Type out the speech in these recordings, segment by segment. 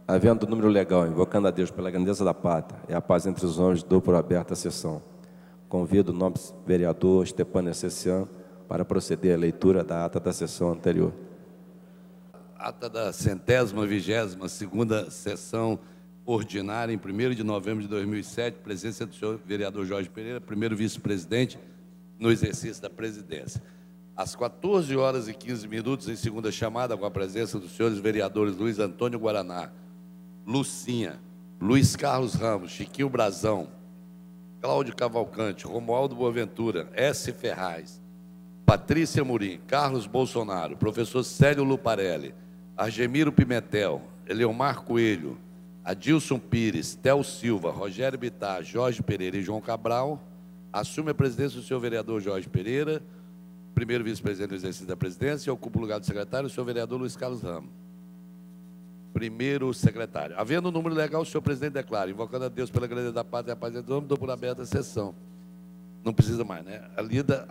Havendo número legal, invocando a Deus pela grandeza da pátria e a paz entre os homens, dou por aberta a sessão. Convido o nobre vereador Stepan Essessian para proceder à leitura da ata da sessão anterior. Ata da 122ª sessão ordinária, em 1º de novembro de 2007, presença do senhor vereador Jorge Pereira, primeiro vice-presidente no exercício da presidência. Às 14h15, em segunda chamada, com a presença dos senhores vereadores Luiz Antônio Guaraná, Lucinha, Luiz Carlos Ramos, Chiquinho Brazão, Cláudio Cavalcante, Romualdo Boaventura, S. Ferraz, Patrícia Murim, Carlos Bolsonaro, professor Célio Luparelli, Argemiro Pimentel, Eleomar Coelho, Adilson Pires, Tel Silva, Rogério Bittar, Jorge Pereira e João Cabral, assume a presidência do senhor vereador Jorge Pereira, primeiro vice-presidente do exercício da presidência, e ocupa o lugar do secretário, o senhor vereador Luiz Carlos Ramos. Primeiro secretário. Havendo o número legal, o senhor presidente declara, invocando a Deus pela grandeza da pátria e a paz dos homens, dou por aberta a sessão. Não precisa mais, né? A lida,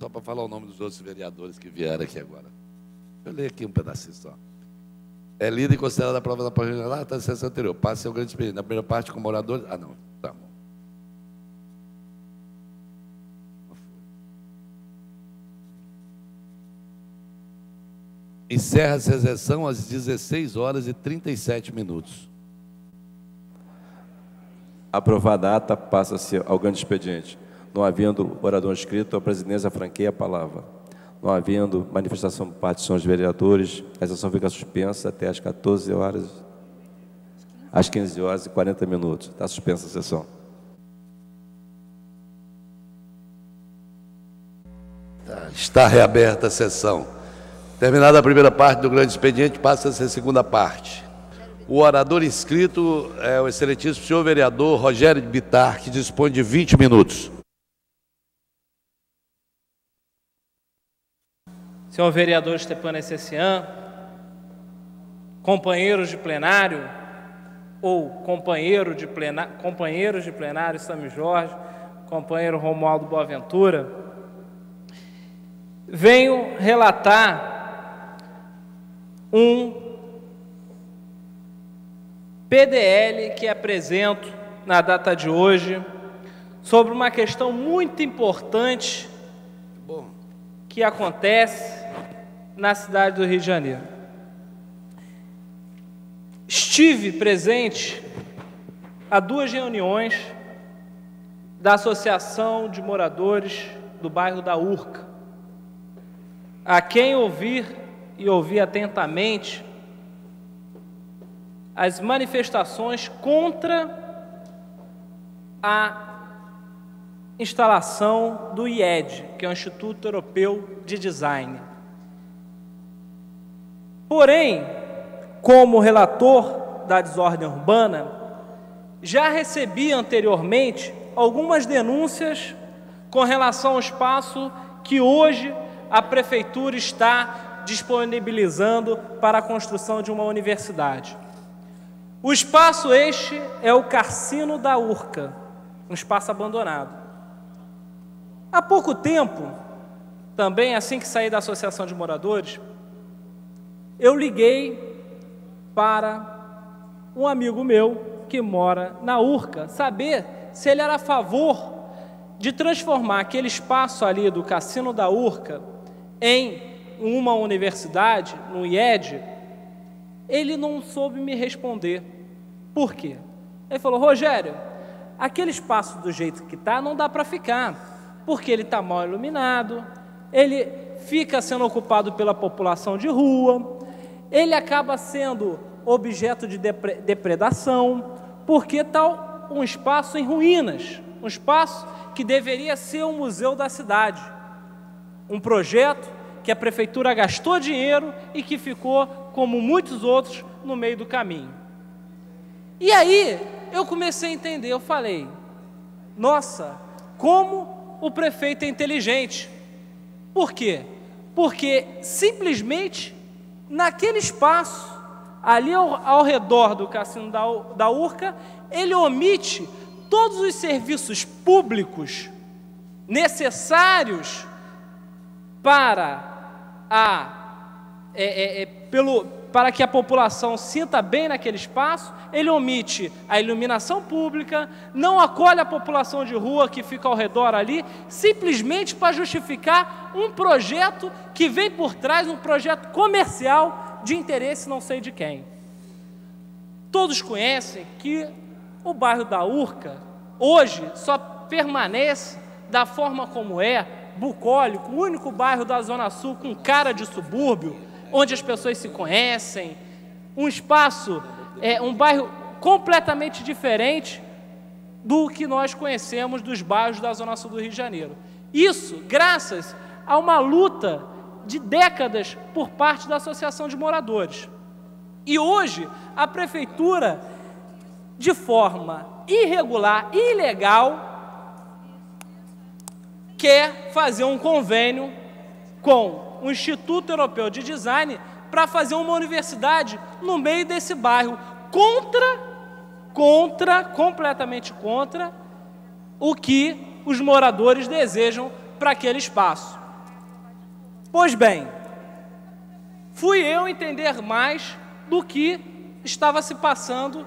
só para falar o nome dos outros vereadores que vieram aqui agora. Eu leio aqui um pedacinho só. É lida e considerada a prova da página lá, está na sessão anterior. Passe ao grande expediente. Na primeira parte, com moradores. Ah, não. Tá bom. Encerra-se a sessão às 16h37. Aprovada a ata, passa-se ao grande expediente. Não havendo orador inscrito, a presidência franqueia a palavra. Não havendo manifestação por parte dos senhores vereadores, a sessão fica suspensa até às 14h, às 15h40. Está suspensa a sessão. Está reaberta a sessão. Terminada a primeira parte do grande expediente, passa-se a segunda parte. O orador inscrito é o excelentíssimo senhor vereador Rogério Bittar, que dispõe de 20 minutos. Senhor vereador Stepan Essessian, companheiros de plenário, ou companheiros de plenário Sami Jorge, companheiro Romualdo Boaventura, venho relatar um PDL que apresento na data de hoje sobre uma questão muito importante que acontece na cidade do Rio de Janeiro. Estive presente a 2 reuniões da Associação de Moradores do bairro da Urca, a quem ouvi atentamente as manifestações contra a instalação do IED, que é o Instituto Europeu de Design. Porém, como relator da desordem urbana, já recebi anteriormente algumas denúncias com relação ao espaço que hoje a Prefeitura está disponibilizando para a construção de uma universidade. O espaço este é o Cassino da Urca, um espaço abandonado. Há pouco tempo, também assim que saí da Associação de Moradores, eu liguei para um amigo meu que mora na Urca, saber se ele era a favor de transformar aquele espaço ali do Cassino da Urca em uma universidade, no IED. Ele não soube me responder. Por quê? Ele falou: Rogério, aquele espaço do jeito que está não dá para ficar, porque ele está mal iluminado, ele fica sendo ocupado pela população de rua, ele acaba sendo objeto de depredação, porque está um espaço em ruínas, um espaço que deveria ser um museu da cidade, um projeto que a Prefeitura gastou dinheiro e que ficou, como muitos outros, no meio do caminho. E aí eu comecei a entender, eu falei: nossa, como o prefeito é inteligente. Por quê? Porque simplesmente naquele espaço, ali ao redor do Cassino da Urca, ele omite todos os serviços públicos necessários para para que a população sinta bem naquele espaço, ele omite a iluminação pública, não acolhe a população de rua que fica ao redor ali, simplesmente para justificar um projeto que vem por trás, um projeto comercial de interesse não sei de quem. Todos conhecem que o bairro da Urca, hoje, só permanece da forma como é, bucólico, o único bairro da Zona Sul com cara de subúrbio, onde as pessoas se conhecem, um espaço, um bairro completamente diferente do que nós conhecemos dos bairros da Zona Sul do Rio de Janeiro. Isso graças a uma luta de décadas por parte da Associação de Moradores. E hoje, a Prefeitura, de forma irregular e ilegal, quer fazer um convênio com o Instituto Europeu de Design para fazer uma universidade no meio desse bairro, completamente contra o que os moradores desejam para aquele espaço. Pois bem, fui eu entender mais do que estava se passando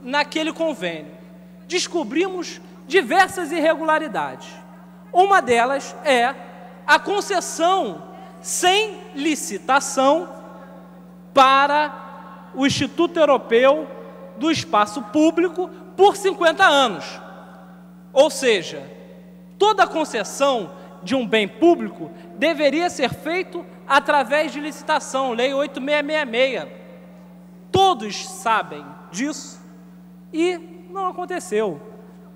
naquele convênio. Descobrimos diversas irregularidades. Uma delas é a concessão sem licitação para o Instituto Europeu do Espaço Público por 50 anos. Ou seja, toda concessão de um bem público deveria ser feita através de licitação, Lei 8666. Todos sabem disso e não aconteceu.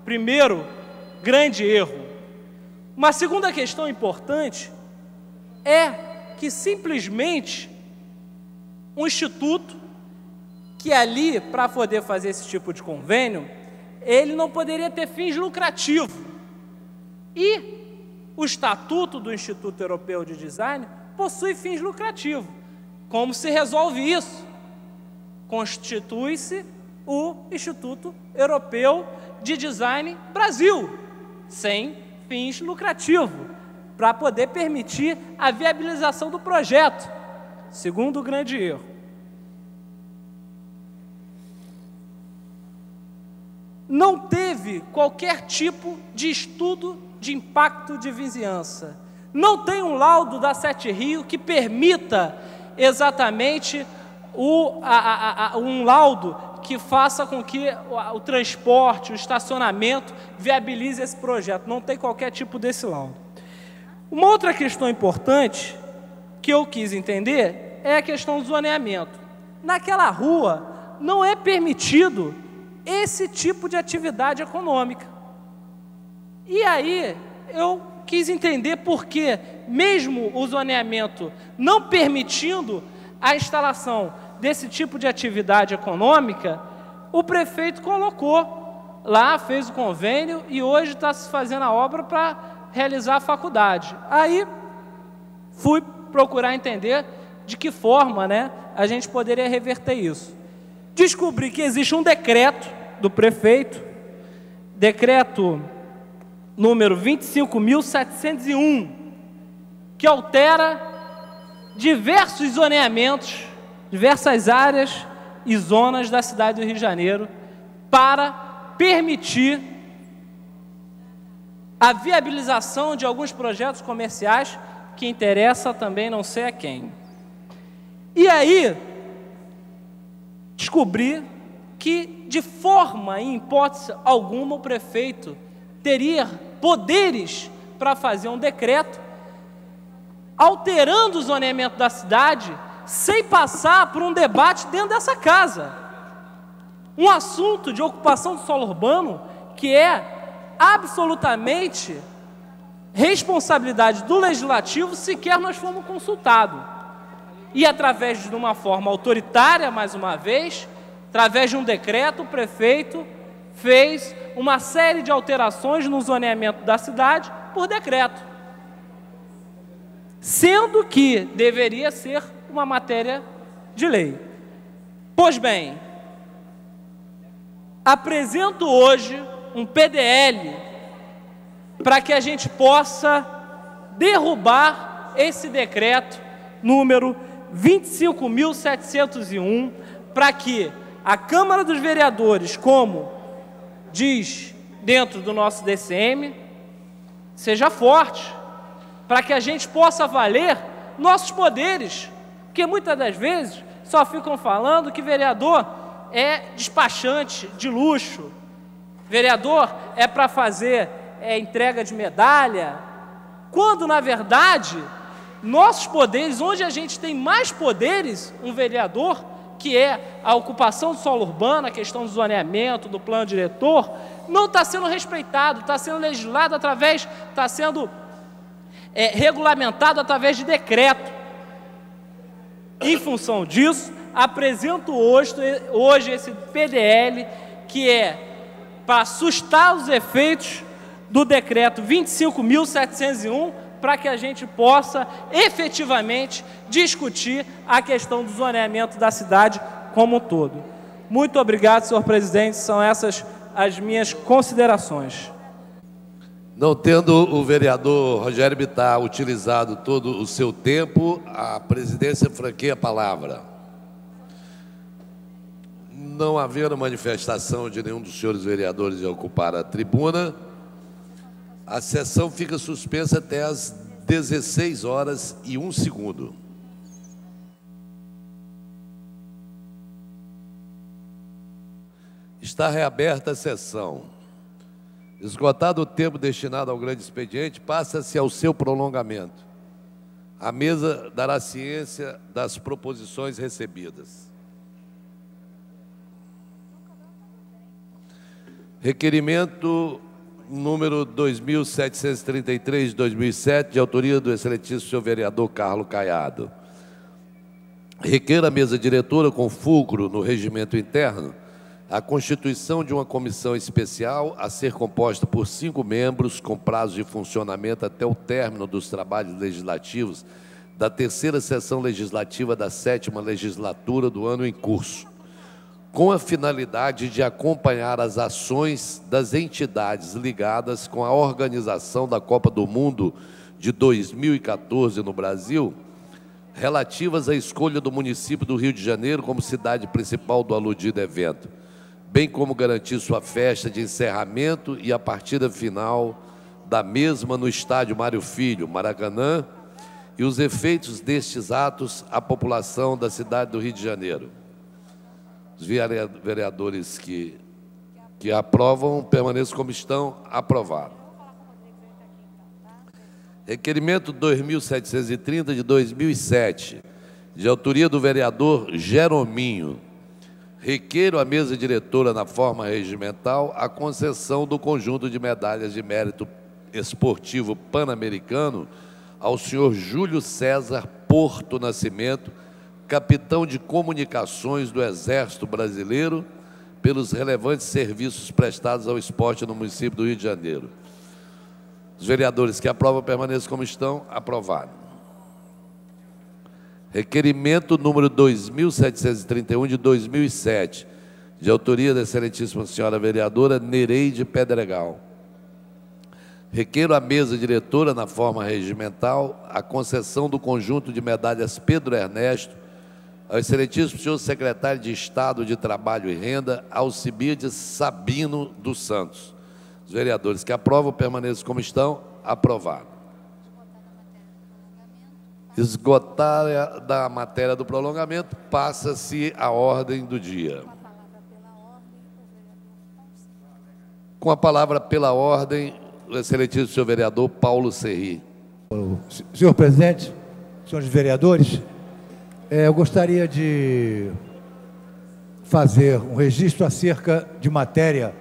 Primeiro, grande erro. Uma segunda questão importante é que simplesmente um instituto que ali, para poder fazer esse tipo de convênio, ele não poderia ter fins lucrativos. E o Estatuto do Instituto Europeu de Design possui fins lucrativos. Como se resolve isso? Constitui-se o Instituto Europeu de Design Brasil, sem fins lucrativos, para poder permitir a viabilização do projeto. Segundo grande erro. Não teve qualquer tipo de estudo de impacto de vizinhança. Não tem um laudo da Sete Rio que permita exatamente um laudo que faça com que o transporte, o estacionamento viabilize esse projeto. Não tem qualquer tipo desse laudo. Uma outra questão importante que eu quis entender é a questão do zoneamento. Naquela rua não é permitido esse tipo de atividade econômica. E aí eu quis entender por que, mesmo o zoneamento não permitindo a instalação desse tipo de atividade econômica, o prefeito colocou lá, fez o convênio e hoje está se fazendo a obra para realizar a faculdade. Aí fui procurar entender de que forma, né, a gente poderia reverter isso. Descobri que existe um decreto do prefeito, decreto número 25.701, que altera diversos zoneamentos, diversas áreas e zonas da cidade do Rio de Janeiro para permitir a viabilização de alguns projetos comerciais que interessa também não sei a quem. E aí, descobri que, de forma e hipótese alguma, o prefeito teria poderes para fazer um decreto alterando o zoneamento da cidade sem passar por um debate dentro dessa casa. Um assunto de ocupação do solo urbano que é absolutamente responsabilidade do Legislativo, sequer nós fomos consultados. E através de uma forma autoritária, mais uma vez, através de um decreto, o prefeito fez uma série de alterações no zoneamento da cidade por decreto, sendo que deveria ser uma matéria de lei. Pois bem, apresento hoje um PDL para que a gente possa derrubar esse decreto número 25.701, para que a Câmara dos Vereadores, como diz dentro do nosso DCM, seja forte, para que a gente possa valer nossos poderes, porque muitas das vezes só ficam falando que vereador é despachante de luxo, vereador é para fazer entrega de medalha, quando na verdade nossos poderes, onde a gente tem mais poderes, um vereador, que é a ocupação do solo urbano, a questão do zoneamento, do plano diretor, não está sendo respeitado, está sendo legislado através, está sendo regulamentado através de decreto. Em função disso, apresento hoje esse PDL, que é para assustar os efeitos do decreto 25.701, para que a gente possa efetivamente discutir a questão do zoneamento da cidade como um todo. Muito obrigado, senhor presidente, são essas as minhas considerações. Não tendo o vereador Rogério Bittar utilizado todo o seu tempo, a presidência franqueia a palavra. Não havendo manifestação de nenhum dos senhores vereadores de ocupar a tribuna, a sessão fica suspensa até às 16h01. Está reaberta a sessão. Esgotado o tempo destinado ao grande expediente, passa-se ao seu prolongamento. A mesa dará ciência das proposições recebidas. Requerimento número 2733 de 2007, de autoria do excelentíssimo senhor vereador Carlos Caiado. Requer a mesa diretora, com fulcro no regimento interno, a constituição de uma comissão especial a ser composta por 5 membros, com prazo de funcionamento até o término dos trabalhos legislativos da 3ª sessão legislativa da 7ª legislatura do ano em curso, com a finalidade de acompanhar as ações das entidades ligadas com a organização da Copa do Mundo de 2014 no Brasil, relativas à escolha do município do Rio de Janeiro como cidade principal do aludido evento, bem como garantir sua festa de encerramento e a partida final da mesma no estádio Mário Filho, Maracanã, e os efeitos destes atos à população da cidade do Rio de Janeiro. Os vereadores que aprovam permaneçam como estão. Aprovado. Requerimento 2730 de 2007, de autoria do vereador Jerominho. Requeiro à mesa diretora, na forma regimental, a concessão do conjunto de medalhas de mérito esportivo pan-americano ao senhor Júlio César Porto Nascimento, capitão de comunicações do Exército Brasileiro, pelos relevantes serviços prestados ao esporte no município do Rio de Janeiro. Os vereadores que aprovam permaneçam como estão. Aprovado. Requerimento número 2731 de 2007, de autoria da excelentíssima senhora vereadora Nereide Pedregal. Requeiro à mesa diretora, na forma regimental, a concessão do conjunto de medalhas Pedro Ernesto ao excelentíssimo senhor secretário de Estado de Trabalho e Renda, Alcibiades Sabino dos Santos. Os vereadores que aprovam permaneçam como estão. Aprovado. Esgotada da matéria do prolongamento, passa-se a ordem do dia. Com a palavra pela ordem, o excelentíssimo senhor vereador Paulo Serri. Senhor presidente, senhores vereadores, eu gostaria de fazer um registro acerca de matéria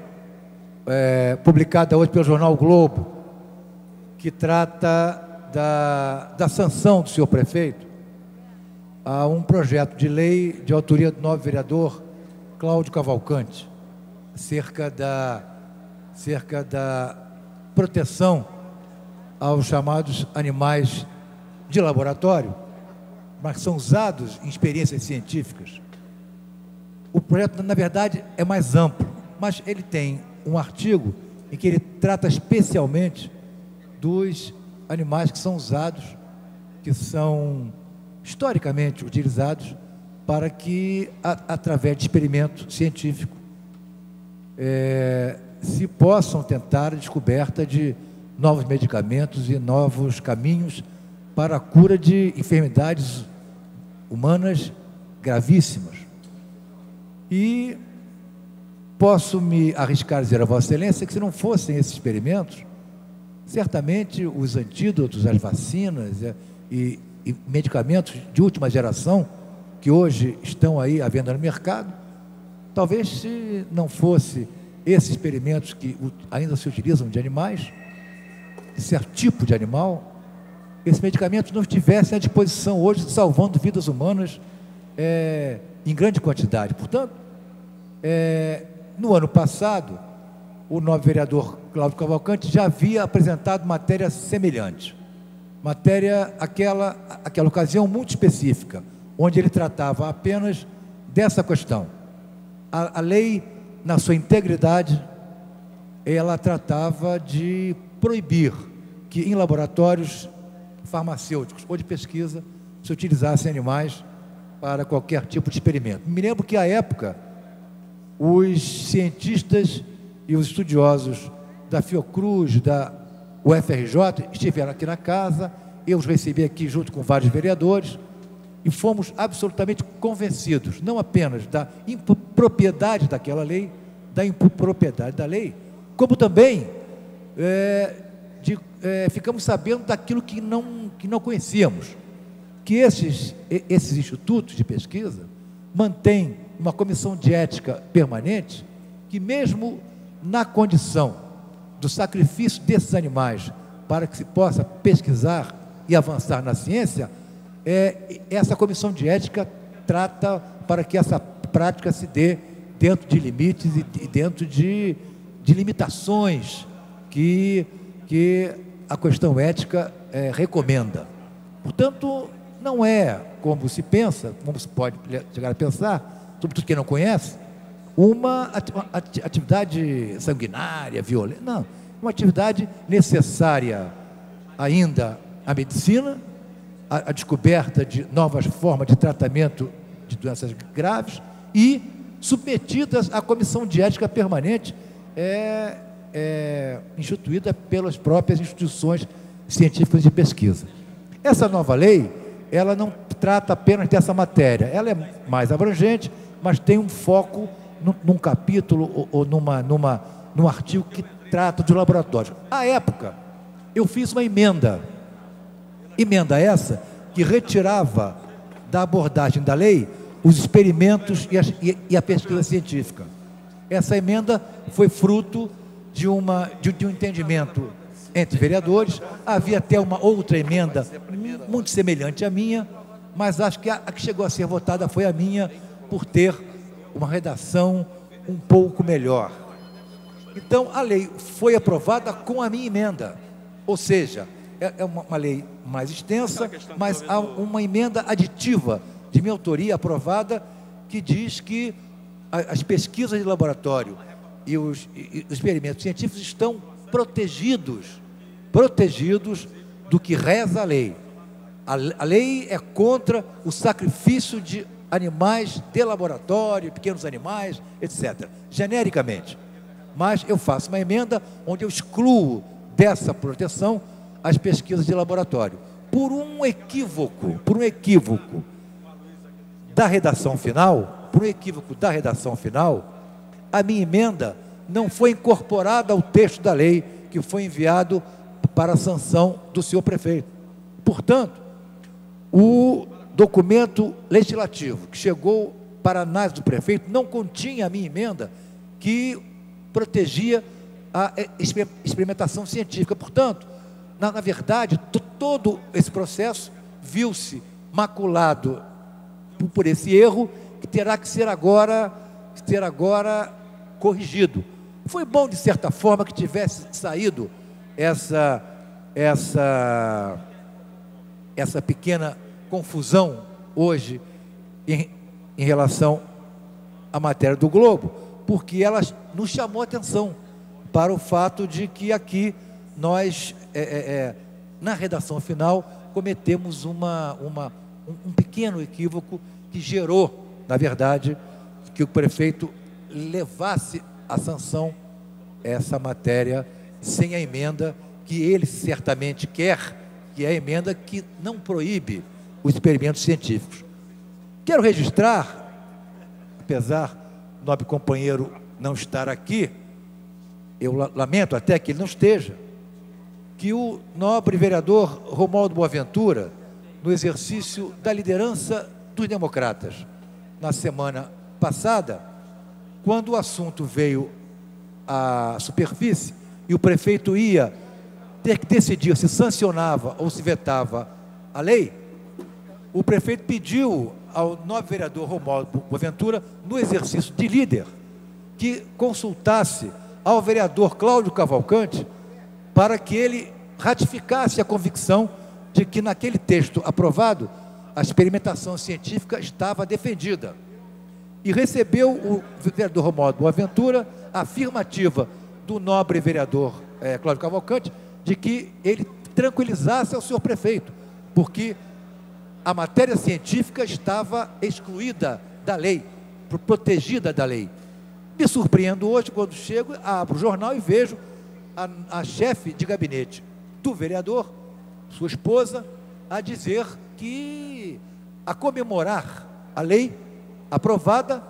publicada hoje pelo jornal o Globo, que trata da sanção do senhor prefeito a um projeto de lei de autoria do novo vereador Cláudio Cavalcante, cerca da proteção aos chamados animais de laboratório, mas que são usados em experiências científicas. O projeto, na verdade, é mais amplo, mas ele tem um artigo em que ele trata especialmente dos animais que são usados, que são historicamente utilizados para que, através de experimento científico, se possam tentar a descoberta de novos medicamentos e novos caminhos para a cura de enfermidades humanas gravíssimas. E posso me arriscar a dizer a Vossa Excelência que, se não fossem esses experimentos, certamente os antídotos, as vacinas e medicamentos de última geração, que hoje estão aí à venda no mercado, talvez, se não fosse esses experimentos que ainda se utilizam de animais, de certo tipo de animal, esses medicamentos não estivessem à disposição hoje, salvando vidas humanas em grande quantidade. Portanto, no ano passado, o nobre vereador Cláudio Cavalcante já havia apresentado matéria semelhante. Matéria, aquela ocasião muito específica, onde ele tratava apenas dessa questão. A lei, na sua integridade, ela tratava de proibir que em laboratórios farmacêuticos ou de pesquisa se utilizassem animais para qualquer tipo de experimento. Me lembro que, à época, os cientistas e os estudiosos da Fiocruz, da UFRJ, estiveram aqui na casa, eu os recebi aqui junto com vários vereadores, e fomos absolutamente convencidos, não apenas da impropriedade daquela lei, da impropriedade da lei, como também ficamos sabendo daquilo que não conhecíamos, que esses institutos de pesquisa mantêm uma comissão de ética permanente, que mesmo na condição do sacrifício desses animais para que se possa pesquisar e avançar na ciência, essa comissão de ética trata para que essa prática se dê dentro de limites e dentro de limitações que a questão ética recomenda. Portanto, não é, como se pensa, como se pode chegar a pensar, sobretudo quem não conhece, uma atividade sanguinária, violenta. Não, uma atividade necessária ainda à medicina, a descoberta de novas formas de tratamento de doenças graves e submetidas à comissão de ética permanente instituída pelas próprias instituições científicas de pesquisa. Essa nova lei, ela não trata apenas dessa matéria, ela é mais abrangente, mas tem um foco num capítulo ou num artigo que trata dos laboratórios. À época, eu fiz uma emenda essa que retirava da abordagem da lei os experimentos e a pesquisa científica. Essa emenda foi fruto de um entendimento entre vereadores. Havia até uma outra emenda muito semelhante à minha, mas acho que a que chegou a ser votada foi a minha, por ter uma redação um pouco melhor. Então, a lei foi aprovada com a minha emenda, ou seja, é uma lei mais extensa, mas há uma emenda aditiva de minha autoria aprovada, que diz que as pesquisas de laboratório e os experimentos científicos estão protegidos do que reza a lei. A lei é contra o sacrifício de animais de laboratório, pequenos animais, etc., genericamente. Mas eu faço uma emenda onde eu excluo dessa proteção as pesquisas de laboratório. Por um equívoco da redação final, a minha emenda não foi incorporada ao texto da lei que foi enviado para a sanção do senhor prefeito. Portanto, o documento legislativo que chegou para a análise do prefeito não continha a minha emenda que protegia a experimentação científica. Portanto, na verdade, todo esse processo viu-se maculado por esse erro, que terá que ser agora corrigido. Foi bom, de certa forma, que tivesse saído essa pequena confusão hoje em relação à matéria do Globo, porque ela nos chamou a atenção para o fato de que aqui nós, na redação final, cometemos uma um pequeno equívoco que gerou, na verdade, que o prefeito levasse à sanção essa matéria sem a emenda que ele certamente quer, que é a emenda que não proíbe os experimentos científicos. Quero registrar, apesar do nobre companheiro não estar aqui, eu lamento até que ele não esteja, que o nobre vereador Romualdo Boaventura, no exercício da liderança dos democratas, na semana passada, quando o assunto veio à superfície e o prefeito ia ter que decidir se sancionava ou se vetava a lei, o prefeito pediu ao nobre vereador Romualdo Boaventura, no exercício de líder, que consultasse ao vereador Cláudio Cavalcante para que ele ratificasse a convicção de que naquele texto aprovado a experimentação científica estava defendida. E recebeu o vereador Romualdo Boaventura a afirmativa do nobre vereador Cláudio Cavalcante de que ele tranquilizasse ao senhor prefeito, porque a matéria científica estava excluída da lei, protegida da lei. Me surpreendo hoje quando chego, abro o jornal e vejo a chefe de gabinete do vereador, sua esposa, a dizer que a comemorar a lei aprovada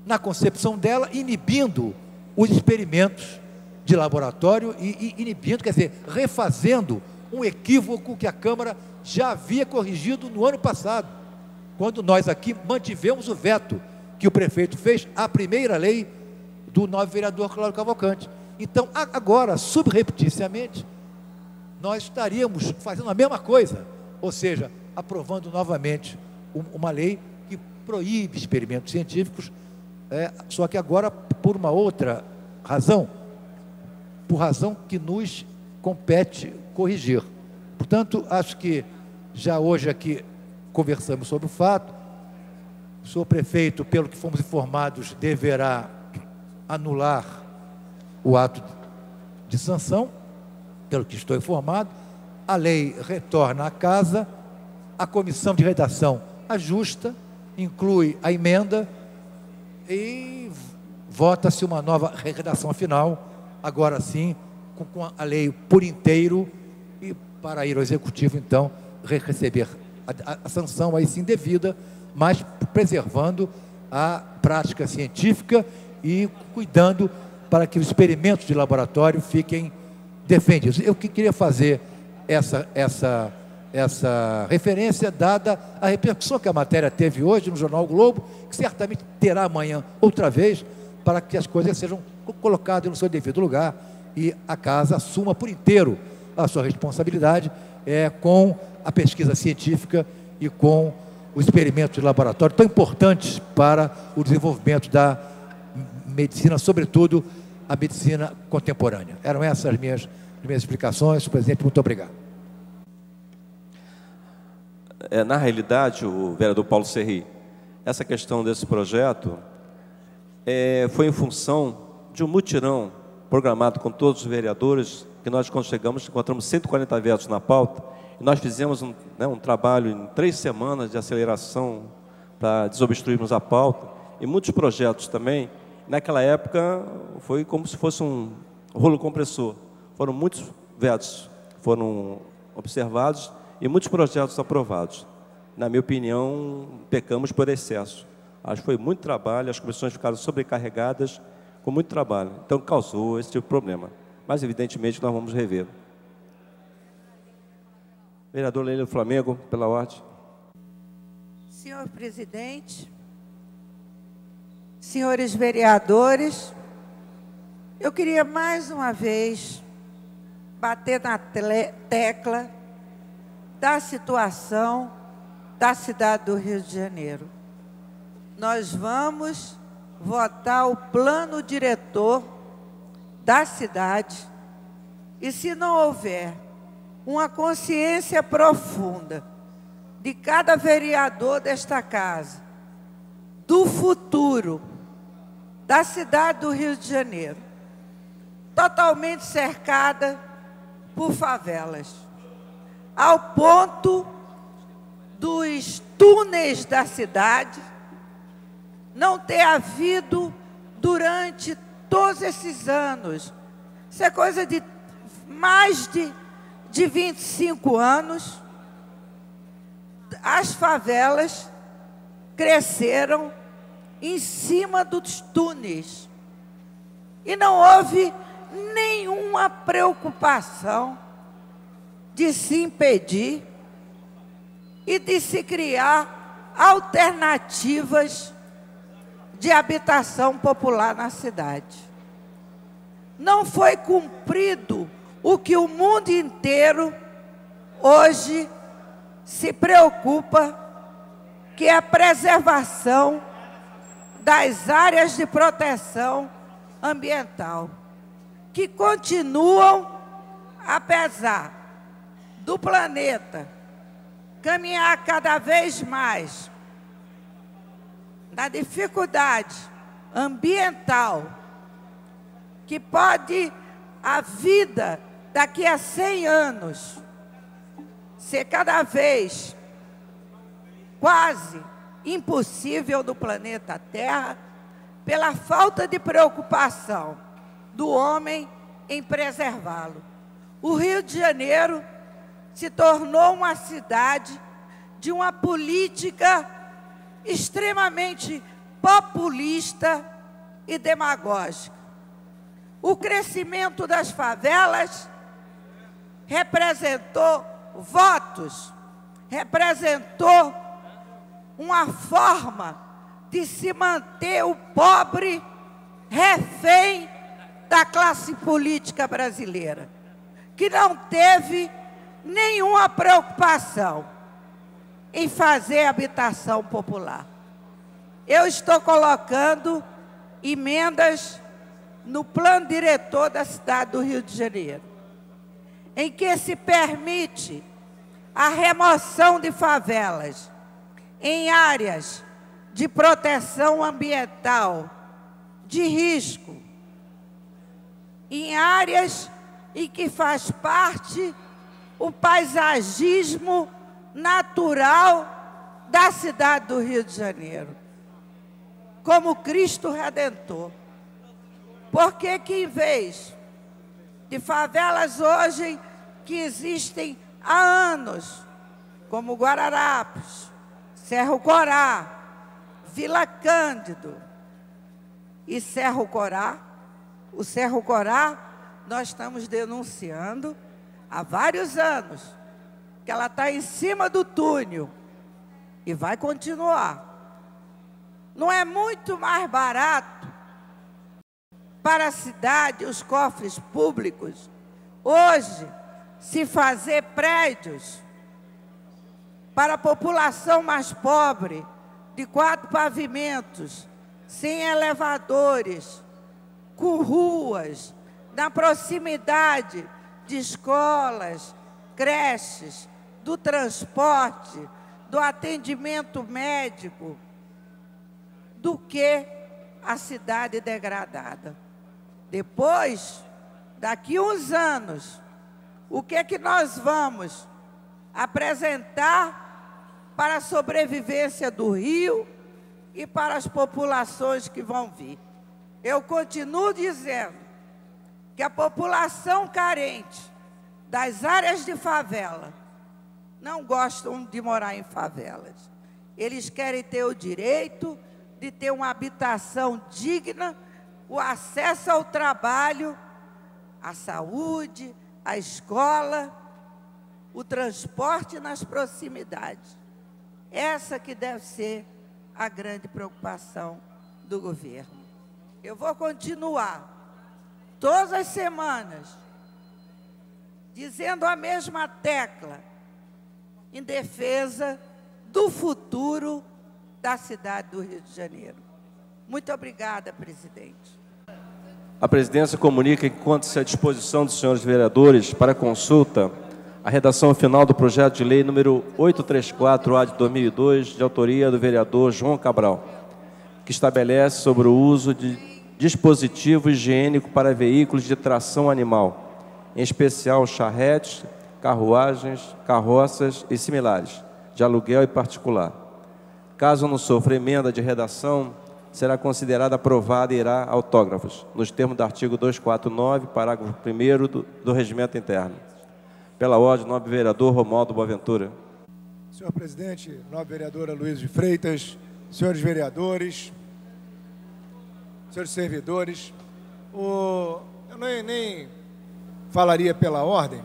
na concepção dela, inibindo os experimentos de laboratório e inibindo, quer dizer, refazendo um equívoco que a Câmara já havia corrigido no ano passado, quando nós aqui mantivemos o veto que o prefeito fez à primeira lei do novo vereador Cláudio Cavalcante. Então, agora, subrepticiamente, nós estaríamos fazendo a mesma coisa, ou seja, aprovando novamente uma lei que proíbe experimentos científicos, só que agora por uma outra razão, por razão que nos compete corrigir. Portanto, acho que já hoje aqui conversamos sobre o fato. O senhor prefeito, pelo que fomos informados, deverá anular o ato de sanção, pelo que estou informado. A lei retorna à casa, a comissão de redação ajusta, inclui a emenda e vota-se uma nova redação final, agora sim, com a lei por inteiro, e para ir ao executivo, então, receber a sanção aí sim devida, mas preservando a prática científica e cuidando para que os experimentos de laboratório fiquem defendidos. Eu queria fazer essa referência, dada a repercussão que a matéria teve hoje no Jornal o Globo, que certamente terá amanhã outra vez, para que as coisas sejam colocadas no seu devido lugar e a casa assuma por inteiro a sua responsabilidade com a pesquisa científica e com os experimentos de laboratório tão importantes para o desenvolvimento da medicina, sobretudo a medicina contemporânea. Eram essas as minhas explicações. Presidente, muito obrigado. Na realidade, o vereador Paulo Serri, essa questão desse projeto foi em função de um mutirão programado com todos os vereadores, que nós, quando chegamos, encontramos 140 vetos na pauta, e nós fizemos um trabalho em 3 semanas de aceleração para desobstruirmos a pauta, e muitos projetos também. Naquela época, foi como se fosse um rolo compressor. Foram muitos vetos, foram observados, e muitos projetos aprovados. Na minha opinião, pecamos por excesso. Acho que foi muito trabalho, as comissões ficaram sobrecarregadas com muito trabalho. Então, causou esse tipo de problema. Mas, evidentemente, nós vamos rever. Vereador Leila do Flamengo, pela ordem. Senhor presidente, senhores vereadores, eu queria mais uma vez bater na tecla da situação da cidade do Rio de Janeiro. Nós vamos votar o plano diretor da cidade e, se não houver uma consciência profunda de cada vereador desta casa, do futuro da cidade do Rio de Janeiro, totalmente cercada por favelas, ao ponto dos túneis da cidade, não ter havido durante todos esses anos. Isso é coisa de mais de 25 anos. As favelas cresceram em cima dos túneis. E não houve nenhuma preocupação de se impedir e de se criar alternativas de habitação popular na cidade. Não foi cumprido o que o mundo inteiro hoje se preocupa, que é a preservação das áreas de proteção ambiental, que continuam, apesar do planeta caminhar cada vez mais na dificuldade ambiental, que pode a vida daqui a 100 anos ser cada vez quase impossível no planeta Terra, pela falta de preocupação do homem em preservá-lo. O Rio de Janeiro se tornou uma cidade de uma política extremamente populista e demagógica. O crescimento das favelas representou votos, representou uma forma de se manter o pobre refém da classe política brasileira, que não teve nenhuma preocupação em fazer habitação popular. Eu estou colocando emendas no plano diretor da cidade do Rio de Janeiro, em que se permite a remoção de favelas em áreas de proteção ambiental, de risco, em áreas em que faz parte o paisagismo natural da cidade do Rio de Janeiro, como Cristo Redentor. Porque que em vez de favelas hoje que existem há anos, como Guararapes, Cerro Corá, Vila Cândido e Cerro Corá, o Cerro Corá nós estamos denunciando há vários anos que ela está em cima do túnel e vai continuar. Não é muito mais barato para a cidade, os cofres públicos, hoje, se fazer prédios para a população mais pobre, de 4 pavimentos, sem elevadores, com ruas, na proximidade de escolas, creches, do transporte, do atendimento médico, do que a cidade degradada. Depois, daqui uns anos, o que é que nós vamos apresentar para a sobrevivência do Rio e para as populações que vão vir? Eu continuo dizendo que a população carente das áreas de favela não gostam de morar em favelas. Eles querem ter o direito de ter uma habitação digna, o acesso ao trabalho, à saúde, à escola, o transporte nas proximidades. Essa que deve ser a grande preocupação do governo. Eu vou continuar todas as semanas dizendo a mesma tecla em defesa do futuro da cidade do Rio de Janeiro. Muito obrigada, presidente. A presidência comunica que encontra-se à disposição dos senhores vereadores para consulta a redação final do projeto de lei número 834-A de 2002, de autoria do vereador João Cabral, que estabelece sobre o uso de dispositivo higiênico para veículos de tração animal, em especial charretes, carruagens, carroças e similares, de aluguel e particular. Caso não sofra emenda de redação, será considerada aprovada e irá a autógrafos, nos termos do artigo 249, parágrafo 1º do Regimento Interno. Pela ordem, nobre vereador Romualdo Boaventura. Senhor presidente, nobre vereadora Luiz de Freitas, senhores vereadores, senhores servidores, eu nem falaria pela ordem,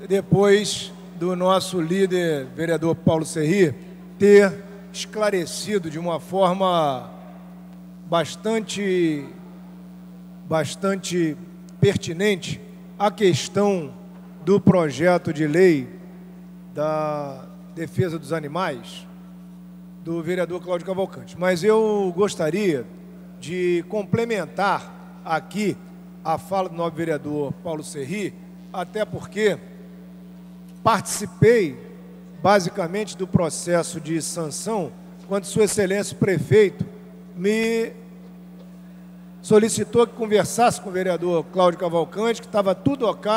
depois do nosso líder, vereador Paulo Serri, ter esclarecido de uma forma bastante pertinente a questão do projeto de lei da defesa dos animais, do vereador Cláudio Cavalcante. Mas eu gostaria de complementar aqui a fala do nobre vereador Paulo Serri, até porque participei basicamente do processo de sanção, quando Sua Excelência o Prefeito me solicitou que conversasse com o vereador Cláudio Cavalcante, que estava tudo ok,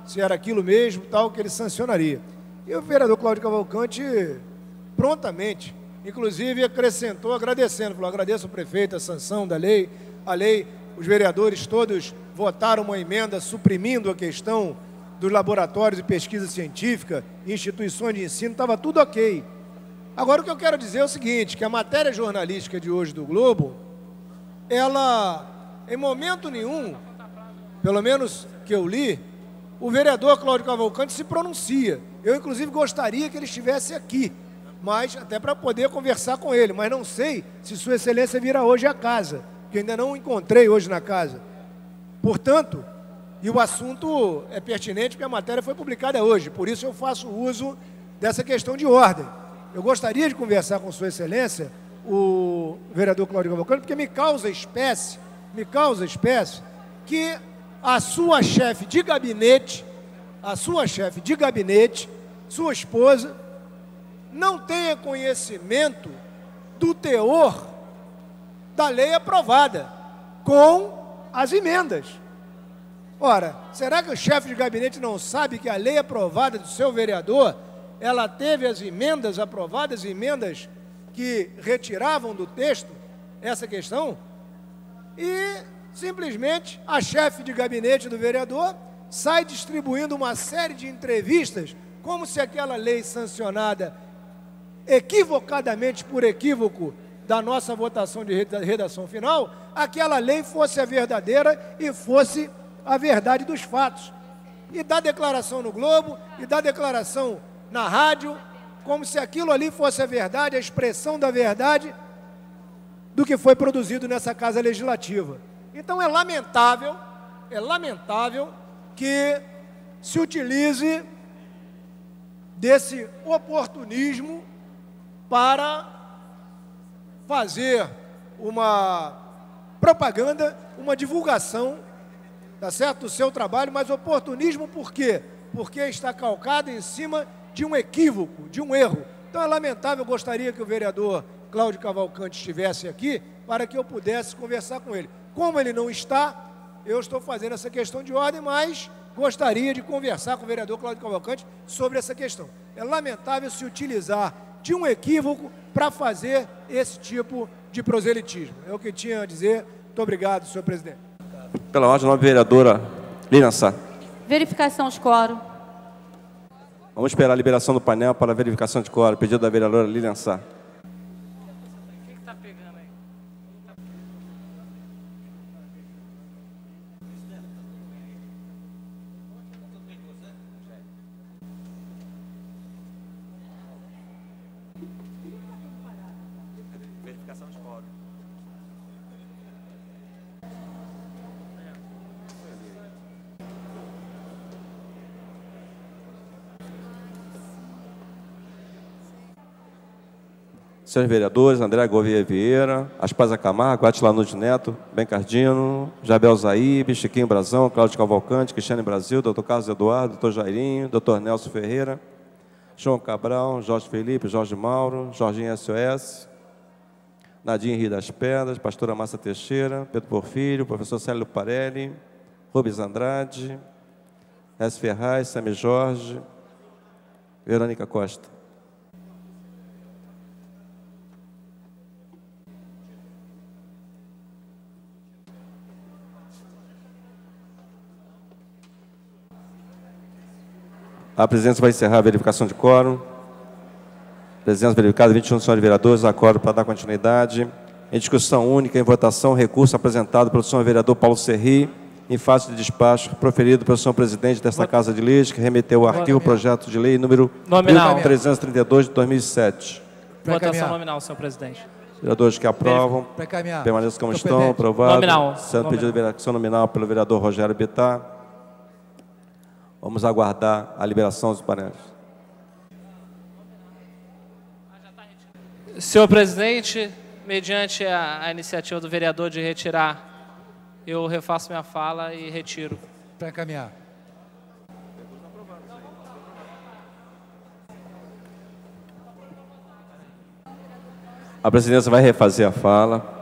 se era aquilo mesmo, tal, que ele sancionaria. E o vereador Cláudio Cavalcante, prontamente, inclusive acrescentou, agradecendo, falou, agradeço ao prefeito a sanção da lei, os vereadores todos votaram uma emenda suprimindo a questão dos laboratórios de pesquisa científica, instituições de ensino, estava tudo ok. Agora, o que eu quero dizer é o seguinte, que a matéria jornalística de hoje do Globo, ela, em momento nenhum, pelo menos que eu li, o vereador Cláudio Cavalcante se pronuncia. Eu, inclusive, gostaria que ele estivesse aqui, mas até para poder conversar com ele, mas não sei se Sua Excelência virá hoje à casa, que ainda não o encontrei hoje na casa. Portanto, e o assunto é pertinente porque a matéria foi publicada hoje, por isso eu faço uso dessa questão de ordem. Eu gostaria de conversar com Sua Excelência, o vereador Cláudio Cavalcante, porque me causa espécie que a sua chefe de gabinete, sua esposa, não tenha conhecimento do teor da lei aprovada, com as emendas. Ora, será que o chefe de gabinete não sabe que a lei aprovada do seu vereador, ela teve as emendas aprovadas, emendas que retiravam do texto essa questão? E, simplesmente, a chefe de gabinete do vereador sai distribuindo uma série de entrevistas, como se aquela lei sancionada equivocadamente por equívoco da nossa votação de redação final, aquela lei fosse a verdadeira e fosse a verdade dos fatos. E dá declaração no Globo, e dá declaração na rádio, como se aquilo ali fosse a verdade, a expressão da verdade do que foi produzido nessa Casa Legislativa. Então é lamentável que se utilize desse oportunismo para fazer uma propaganda, uma divulgação, tá certo, do seu trabalho, mas oportunismo por quê? Porque está calcado em cima de um equívoco, de um erro. Então é lamentável, eu gostaria que o vereador Cláudio Cavalcante estivesse aqui para que eu pudesse conversar com ele. Como ele não está, eu estou fazendo essa questão de ordem, mas gostaria de conversar com o vereador Cláudio Cavalcante sobre essa questão. É lamentável se utilizar de um equívoco para fazer esse tipo de proselitismo. É o que eu tinha a dizer. Muito obrigado, senhor presidente. Pela ordem, nobre vereadora Lilian Sá. Verificação de quórum. Vamos esperar a liberação do painel para a verificação de quórum. Pedido da vereadora Lilian Sá. Senhores vereadores, André Gouveia Vieira, Aspasa Camargo, Atila Nunes Neto, Bencardino, Jabel Zaíbe, Chiquinho Brazão, Cláudio Cavalcante, Cristiane Brasil, Dr. Carlos Eduardo, Dr. Jairinho, Dr. Nelson Ferreira, João Cabral, Jorge Felipe, Jorge Mauro, Jorginho SOS, Nadim Rio das Pedras, Pastora Márcia Teixeira, Pedro Porfírio, Professor Célio Parelli, Rubens Andrade, S. Ferraz, Sami Jorge, Verônica Costa. A presidência vai encerrar a verificação de quórum. Presença verificada, 21 senhores vereadores, acordo para dar continuidade. Em discussão única, em votação, recurso apresentado pelo senhor vereador Paulo Serri, em face de despacho, proferido pelo senhor presidente desta Casa de Leis, que remeteu o arquivo projeto de lei número 1332 de 2007. Votação nominal, senhor presidente. Vereadores que aprovam, permaneçam como estão, aprovado. Nominal. Sendo pedido de verificação nominal pelo vereador Rogério Bittar. Vamos aguardar a liberação dos painéis. Senhor presidente, mediante a iniciativa do vereador de retirar, eu refaço minha fala e retiro. Para encaminhar. A presidência vai refazer a fala.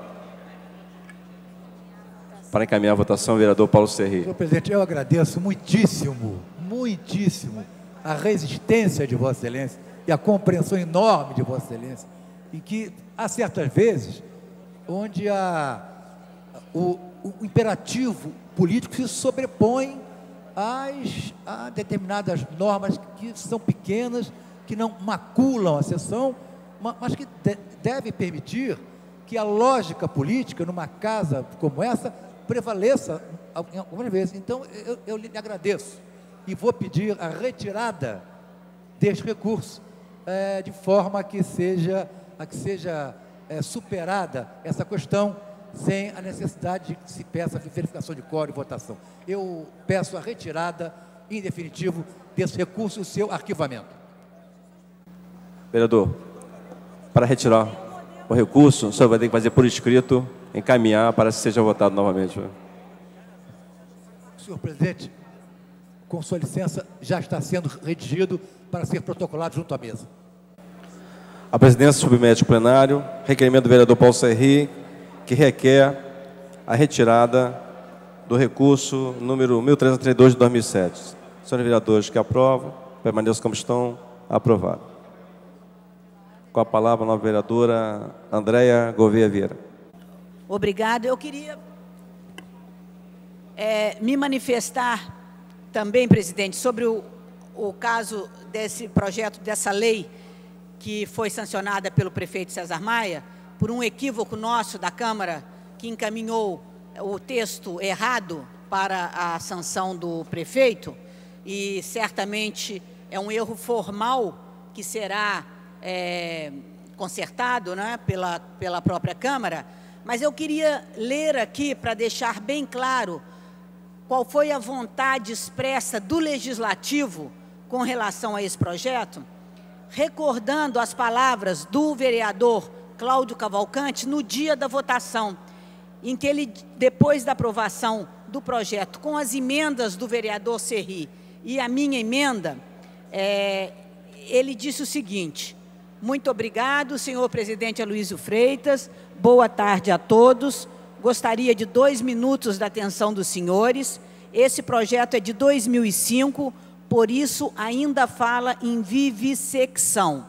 Para encaminhar a votação, vereador Paulo Serri. Senhor presidente, eu agradeço muitíssimo a resistência de Vossa Excelência e a compreensão enorme de Vossa Excelência, e que há certas vezes onde o imperativo político se sobrepõe a determinadas normas que são pequenas, que não maculam a sessão, mas que deve permitir que a lógica política, numa casa como essa, prevaleça algumas vezes. Então, eu lhe agradeço e vou pedir a retirada deste recurso, de forma que seja superada essa questão, sem a necessidade de que se peça a verificação de quórum e votação. Eu peço a retirada, em definitivo, desse recurso e o seu arquivamento. Vereador, para retirar o recurso, o senhor vai ter que fazer por escrito, encaminhar para que seja votado novamente. Senhor presidente, com sua licença, já está sendo redigido para ser protocolado junto à mesa. A presidência submete ao plenário requerimento do vereador Paulo Serri, que requer a retirada do recurso número 1332 de 2007. Senhores vereadores que aprovam, permaneçam como estão, aprovado. Com a palavra, a nova vereadora Andréia Gouveia Vieira. Obrigada. Eu queria me manifestar também, presidente, sobre o caso desse projeto, dessa lei que foi sancionada pelo prefeito César Maia, por um equívoco nosso da Câmara, que encaminhou o texto errado para a sanção do prefeito, e certamente é um erro formal que será consertado, né, pela própria Câmara, mas eu queria ler aqui para deixar bem claro qual foi a vontade expressa do Legislativo com relação a esse projeto, recordando as palavras do vereador Cláudio Cavalcante no dia da votação, em que ele, depois da aprovação do projeto, com as emendas do vereador Serri e a minha emenda, ele disse o seguinte: muito obrigado, senhor presidente Aloysio Freitas, boa tarde a todos. Gostaria de 2 minutos da atenção dos senhores. Esse projeto é de 2005, por isso ainda fala em vivissecção.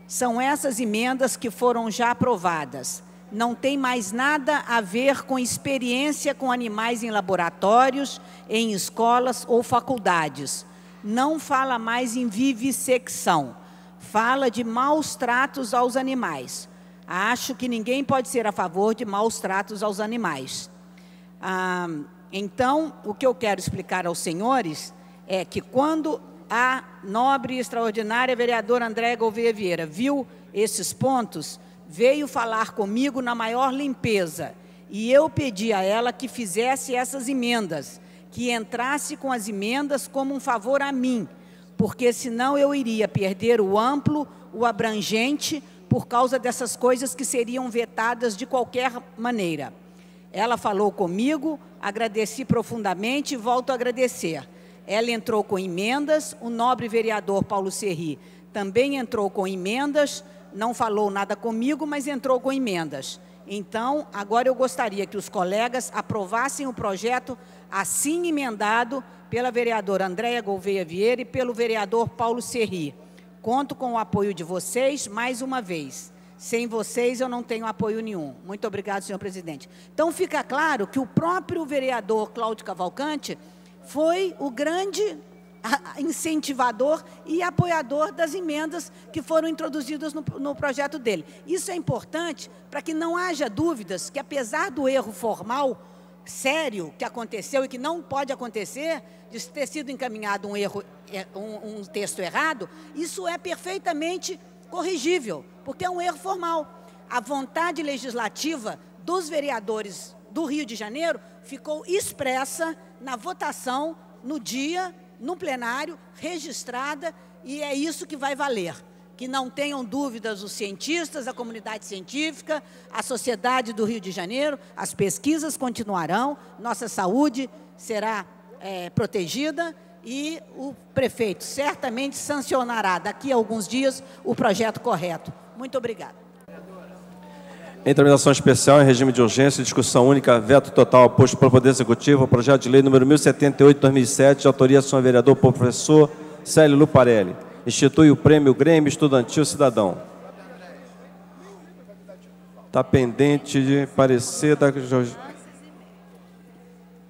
São essas emendas que foram já aprovadas. Não tem mais nada a ver com experiência com animais em laboratórios, em escolas ou faculdades. Não fala mais em vivissecção. Fala de maus tratos aos animais. Acho que ninguém pode ser a favor de maus tratos aos animais. Então, o que eu quero explicar aos senhores é que quando a nobre e extraordinária vereadora Andréia Gouveia Vieira viu esses pontos, veio falar comigo na maior limpeza, e eu pedi a ela que fizesse essas emendas, que entrasse com as emendas como um favor a mim, porque senão eu iria perder o amplo, o abrangente, por causa dessas coisas que seriam vetadas de qualquer maneira. Ela falou comigo, agradeci profundamente e volto a agradecer. Ela entrou com emendas, o nobre vereador Paulo Serri também entrou com emendas, não falou nada comigo, mas entrou com emendas. Então, agora eu gostaria que os colegas aprovassem o projeto assim emendado pela vereadora Andréia Gouveia Vieira e pelo vereador Paulo Serri. Conto com o apoio de vocês, mais uma vez. Sem vocês, eu não tenho apoio nenhum. Muito obrigado, senhor presidente. Então, fica claro que o próprio vereador Cláudio Cavalcante foi o grande incentivador e apoiador das emendas que foram introduzidas no projeto dele. Isso é importante para que não haja dúvidas que, apesar do erro formal sério que aconteceu e que não pode acontecer, de ter sido encaminhado um texto errado, isso é perfeitamente corrigível, porque é um erro formal. A vontade legislativa dos vereadores do Rio de Janeiro ficou expressa na votação, no dia, no plenário, registrada, e é isso que vai valer. Que não tenham dúvidas os cientistas, a comunidade científica, a sociedade do Rio de Janeiro, as pesquisas continuarão, nossa saúde será protegida e o prefeito certamente sancionará daqui a alguns dias o projeto correto. Muito obrigada. Em tramitação especial, em regime de urgência, discussão única, veto total oposto pelo Poder Executivo, o projeto de lei número 1078/2007, de autoria do senhor vereador professor Célio Luparelli. Institui o Prêmio Grêmio Estudantil Cidadão. Está pendente de parecer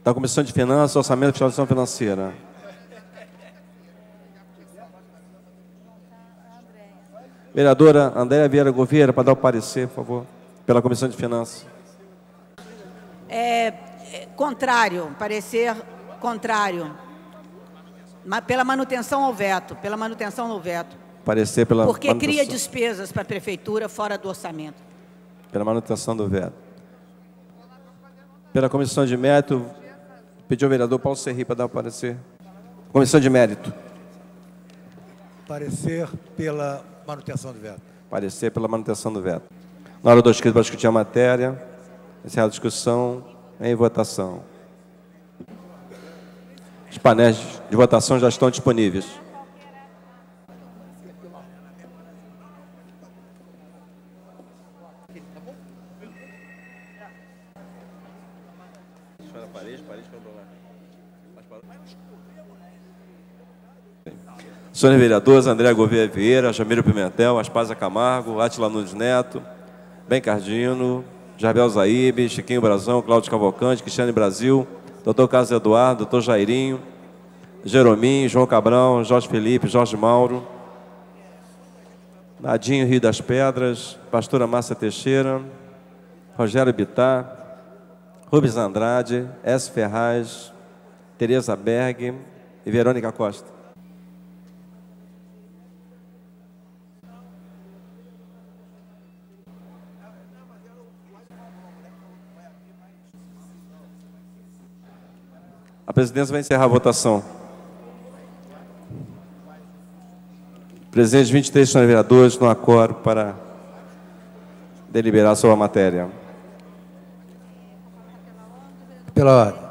da Comissão de Finanças, Orçamento e Fiscalização Financeira. Vereadora Andréa Vieira Gouveia, para dar o parecer, por favor, pela Comissão de Finanças. Contrário, parecer contrário. Pela manutenção ao veto, pela manutenção no veto. Parecer pela porque manutenção. Cria despesas para a Prefeitura fora do orçamento. Pela manutenção do veto. Pela Comissão de Mérito, pediu o vereador Paulo Serri para dar o parecer. Comissão de Mérito. Parecer pela manutenção do veto. Parecer pela manutenção do veto. Na hora do escrito para discutir a matéria, encerrar a discussão, em votação. Os painéis de votação já estão disponíveis. Senhores vereadores, Andréa Gouveia Vieira, Jamiro Pimentel, Aspásia Camargo, Átila Nunes Neto, Ben Cardino, Jarbel Zaíbe, Chiquinho Brazão, Cláudio Cavalcante, Cristiane Brasil, Dr. Carlos Eduardo, Dr. Jairinho, Jerominho, João Cabrão, Jorge Felipe, Jorge Mauro, Nadinho Rio das Pedras, Pastora Márcia Teixeira, Rogério Bittar, Rubens Andrade, S. Ferraz, Tereza Berg e Verônica Costa. A presidência vai encerrar a votação. Presentes 23 senhores vereadores no acordo para deliberar sobre a matéria. Pela ordem.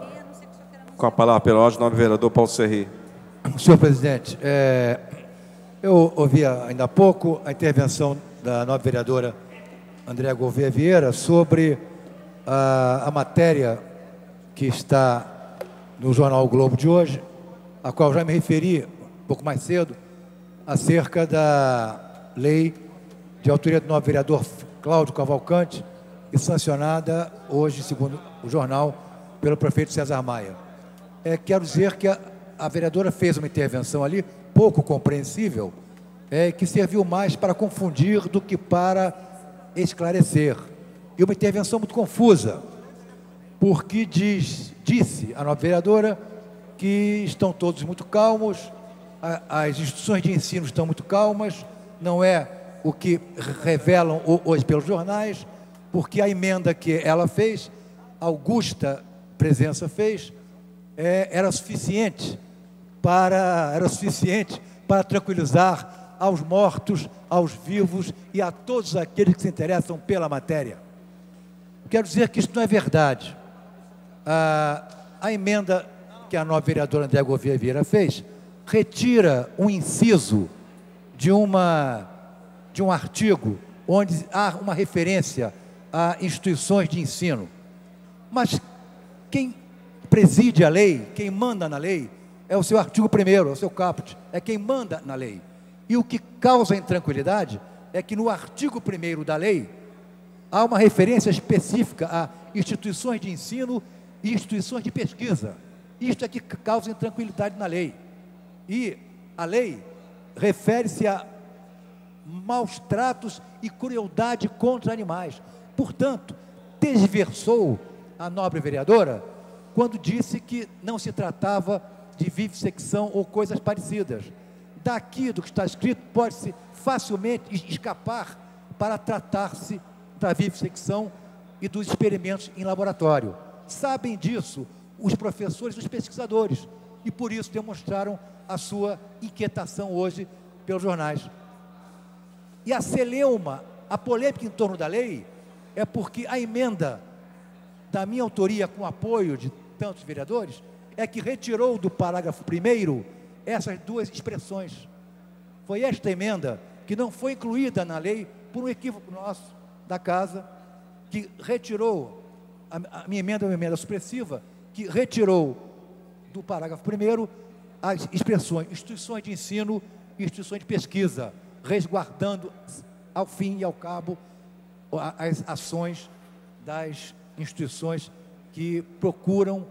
Com a palavra pela ordem, nobre vereador Paulo Serri. Senhor presidente, eu ouvi ainda há pouco a intervenção da nobre vereadora Andréa Gouveia Vieira sobre a matéria que está no jornal O Globo de hoje, a qual já me referi um pouco mais cedo, acerca da lei de autoria do novo vereador Cláudio Cavalcante e sancionada hoje, segundo o jornal, pelo prefeito César Maia. Quero dizer que a vereadora fez uma intervenção ali, pouco compreensível, que serviu mais para confundir do que para esclarecer. E uma intervenção muito confusa, porque disse a nova vereadora que estão todos muito calmos, as instituições de ensino estão muito calmas, não é o que revelam hoje pelos jornais, porque a emenda que ela fez, Augusta Presença fez, era suficiente para tranquilizar aos mortos, aos vivos e a todos aqueles que se interessam pela matéria. Quero dizer que isso não é verdade. A emenda que a nova vereadora Andréa Gouveia Vieira fez retira um inciso de um artigo onde há uma referência a instituições de ensino. Mas quem preside a lei, quem manda na lei, é o seu artigo 1º, é o seu caput, é quem manda na lei. E o que causa intranquilidade é que no artigo 1º da lei há uma referência específica a instituições de ensino e instituições de pesquisa. Isto é que causa intranquilidade na lei. E a lei refere-se a maus tratos e crueldade contra animais. Portanto, tergiversou a nobre vereadora quando disse que não se tratava de vivissecção ou coisas parecidas. Daqui do que está escrito, pode-se facilmente escapar para tratar-se da vivissecção e dos experimentos em laboratório. Sabem disso os professores e os pesquisadores, e por isso demonstraram a sua inquietação hoje pelos jornais. E a celeuma, a polêmica em torno da lei, é porque a emenda da minha autoria, com apoio de tantos vereadores, é que retirou do parágrafo 1º essas duas expressões. Foi esta emenda que não foi incluída na lei por um equívoco nosso da casa, que retirou, a minha emenda é uma emenda supressiva, que retirou do parágrafo 1º as expressões instituições de ensino e instituições de pesquisa, resguardando ao fim e ao cabo as ações das instituições que procuram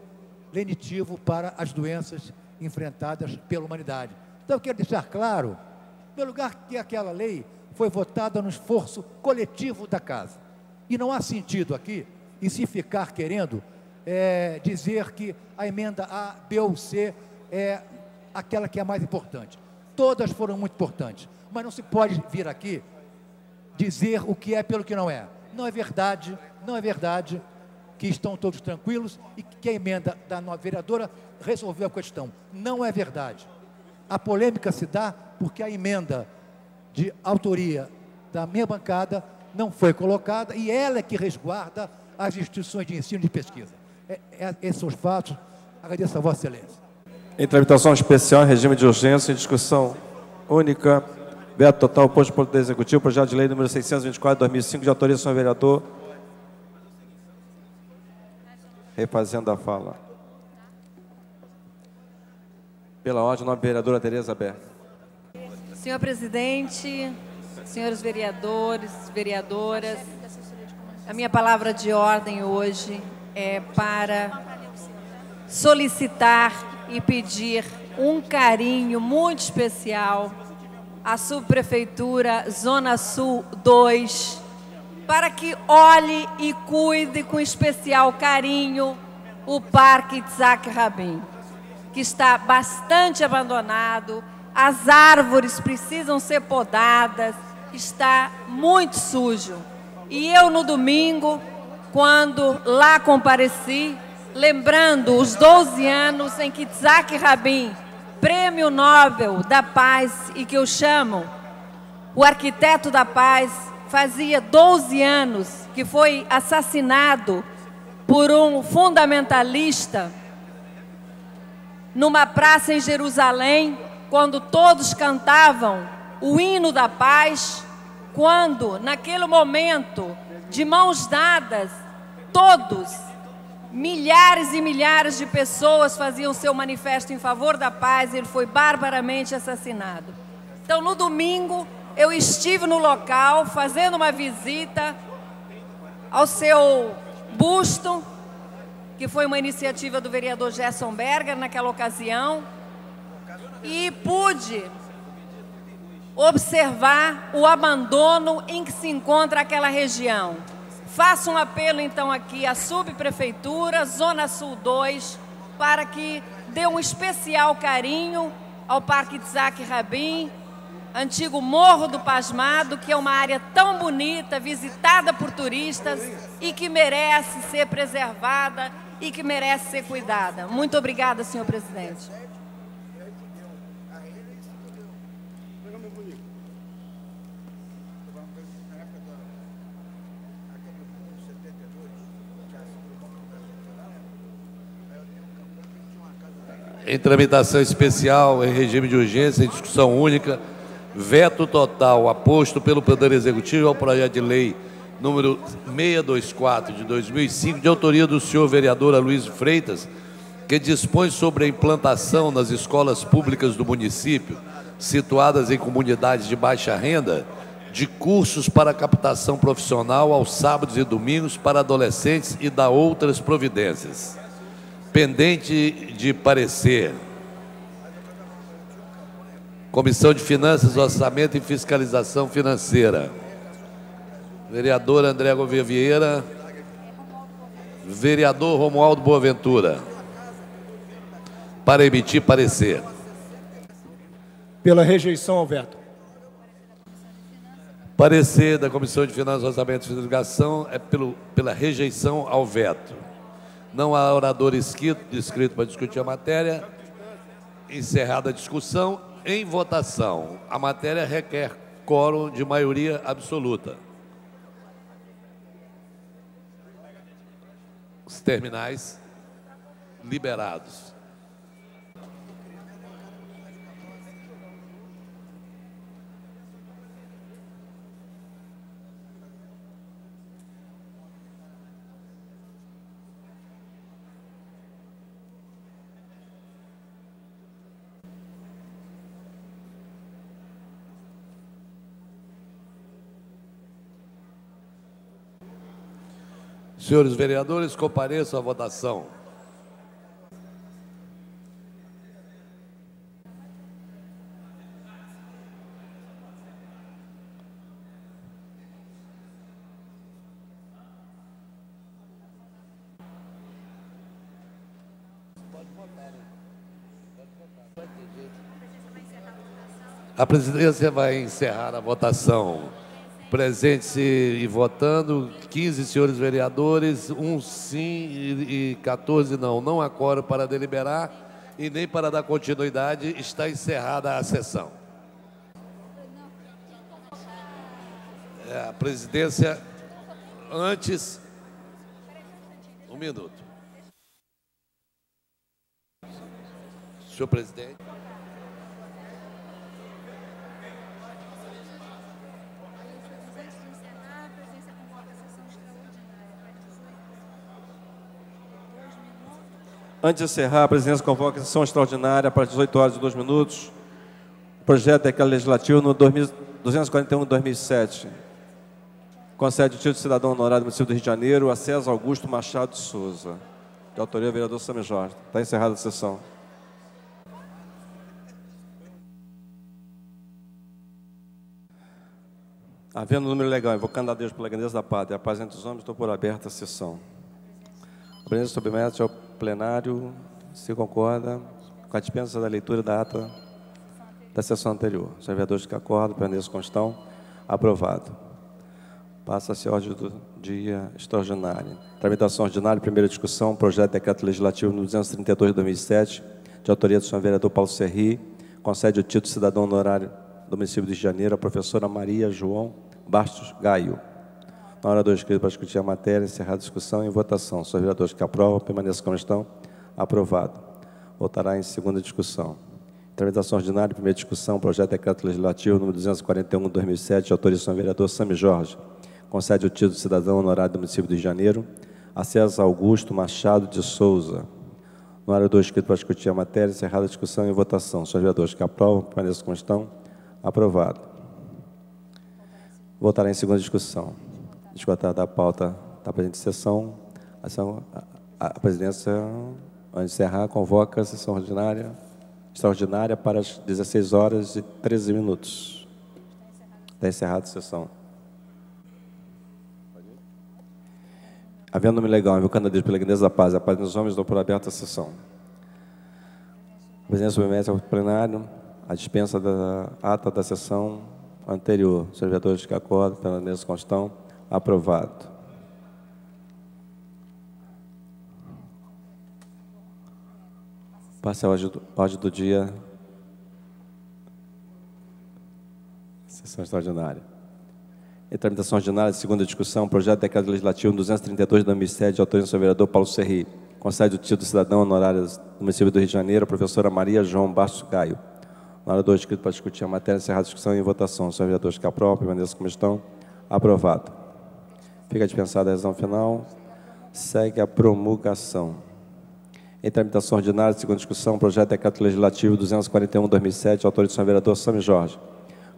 lenitivo para as doenças enfrentadas pela humanidade. Então, eu quero deixar claro, em primeiro lugar, que aquela lei foi votada no esforço coletivo da casa. E não há sentido aqui em se ficar querendo dizer que a emenda A, B ou C é aquela que é mais importante. Todas foram muito importantes, mas não se pode vir aqui dizer o que é pelo que não é. Não é verdade, não é verdade que estão todos tranquilos e que a emenda da nova vereadora resolveu a questão. Não é verdade. A polêmica se dá porque a emenda de autoria da minha bancada não foi colocada e ela é que resguarda as instituições de ensino e de pesquisa. Esses são os fatos. Agradeço a Vossa Excelência. Em tramitação especial, em regime de urgência, em discussão única, veto total posto pelo Poder Executivo, projeto de lei número 624, 2005, de autoria do senhor vereador. Refazendo a fala. Pela ordem, nova vereadora Tereza Bé. Senhor presidente, senhores vereadores, vereadoras, a minha palavra de ordem hoje é para solicitar e pedir um carinho muito especial à Subprefeitura Zona Sul 2, para que olhe e cuide com especial carinho o Parque Itzhak Rabin, que está bastante abandonado, as árvores precisam ser podadas, está muito sujo. E eu, no domingo, quando lá compareci, lembrando os 12 anos em que Itzhak Rabin, Prêmio Nobel da Paz, e que eu chamo o arquiteto da paz, fazia 12 anos que foi assassinado por um fundamentalista numa praça em Jerusalém, quando todos cantavam o hino da paz, quando, naquele momento, de mãos dadas, todos, milhares e milhares de pessoas faziam seu manifesto em favor da paz, e ele foi barbaramente assassinado. Então, no domingo, eu estive no local, fazendo uma visita ao seu busto, que foi uma iniciativa do vereador Gerson Berger naquela ocasião, e pude observar o abandono em que se encontra aquela região. Faço um apelo, então, aqui à Subprefeitura, Zona Sul 2, para que dê um especial carinho ao Parque Itzhak Rabin, antigo Morro do Pasmado, que é uma área tão bonita, visitada por turistas e que merece ser preservada e que merece ser cuidada. Muito obrigada, senhor presidente. Em tramitação especial, em regime de urgência, em discussão única, veto total aposto pelo Poder Executivo ao projeto de lei número 624 de 2005, de autoria do senhor vereador Aloysio Freitas, que dispõe sobre a implantação nas escolas públicas do município, situadas em comunidades de baixa renda, de cursos para captação profissional aos sábados e domingos para adolescentes e da outras providências. Pendente de parecer. Comissão de Finanças, Orçamento e Fiscalização Financeira. Vereador André Gouveia Vieira. Vereador Romualdo Boaventura. Para emitir parecer. Pela rejeição ao veto. Parecer da Comissão de Finanças, Orçamento e Fiscalização é pela rejeição ao veto. Não há orador inscrito para discutir a matéria. Encerrada a discussão, em votação. A matéria requer quórum de maioria absoluta. Os terminais liberados. Senhores vereadores, compareçam à votação. A presidência vai encerrar a votação. Presente-se e votando 15 senhores vereadores, 1 sim e 14 não. Não há quórum para deliberar e nem para dar continuidade. Está encerrada a sessão. A presidência, antes... Um minuto. Senhor presidente. Antes de encerrar, a presidência convoca a sessão extraordinária para as 18 horas e 2 minutos. O projeto de decreto legislativo no 241/2007. Concede o título de cidadão honorário do município do Rio de Janeiro a César Augusto Machado de Souza. De autoria do vereador Sami Jorge. Está encerrada a sessão. Havendo número legal, invocando a Deus pela grandeza da pátria e a paz entre os homens, estou por aberta a sessão. A presidência submete ao plenário, se concorda, com a dispensa da leitura da ata da sessão anterior. Os vereadores que acordam, permaneçam como estão. Aprovado. Passa-se a ordem do dia extraordinária. Tramitação ordinária, primeira discussão, projeto de decreto legislativo no 232 de 2007, de autoria do senhor vereador Paulo Serri, concede o título de cidadão honorário do município do Rio de Janeiro à professora Maria João Bastos Gaio. Na hora do escrito para discutir a matéria, encerrada a discussão e votação. Os vereadores que aprovam, permaneçam como estão. Aprovado. Votará em segunda discussão. Tramitação ordinária, primeira discussão, projeto de decreto legislativo número 241 de 2007, de autoria do senhor vereador Sami Jorge. Concede o título de cidadão honorário do município do Rio de Janeiro a César Augusto Machado de Souza. Na hora do escrito para discutir a matéria, encerrada a discussão e votação. Os vereadores que aprovam, permaneçam como estão. Aprovado. Votará em segunda discussão. Esgotada a pauta da presente sessão, a presidência, antes de encerrar, convoca a sessão extraordinária para as 16 horas e 13 minutos. Está encerrada a sessão. Havendo nome legal, invocando a Deus pela grandeza da paz e a paz dos homens, dou por aberta a sessão. A presidência submete ao plenário a dispensa da ata da sessão anterior. Os vereadores que acordam, permaneçam como estão. Aprovado. Passe a ordem do dia. Sessão extraordinária. Em tramitação ordinária, segunda discussão, projeto de decreto legislativo 232 de 2007, de autoria do senhor vereador Paulo Serri. Concede o título de cidadão honorário do município do Rio de Janeiro, a professora Maria João Bastos Gaio. Na hora do escrito para discutir a matéria, encerrada a discussão e votação. Os vereadores que aprovam, permaneçam como estão. Aprovado. Fica dispensada a razão final. Segue a promulgação. Em tramitação ordinária, segunda discussão, projeto de decreto legislativo 241/2007, de autoria do senhor vereador Sami Jorge.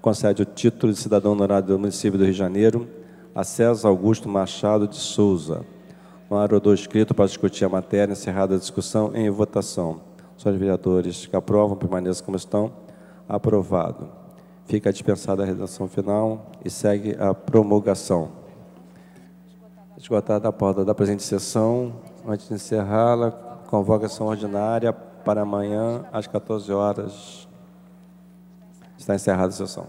Concede o título de cidadão honorário do município do Rio de Janeiro a César Augusto Machado de Souza. No hora do escrito para discutir a matéria, encerrada a discussão em votação. Os vereadores que aprovam, permaneçam como estão. Aprovado. Fica dispensada a redação final e segue a promulgação. Esgotada a pauta da presente sessão, antes de encerrá-la, convocação ordinária para amanhã, às 14 horas. Está encerrada a sessão.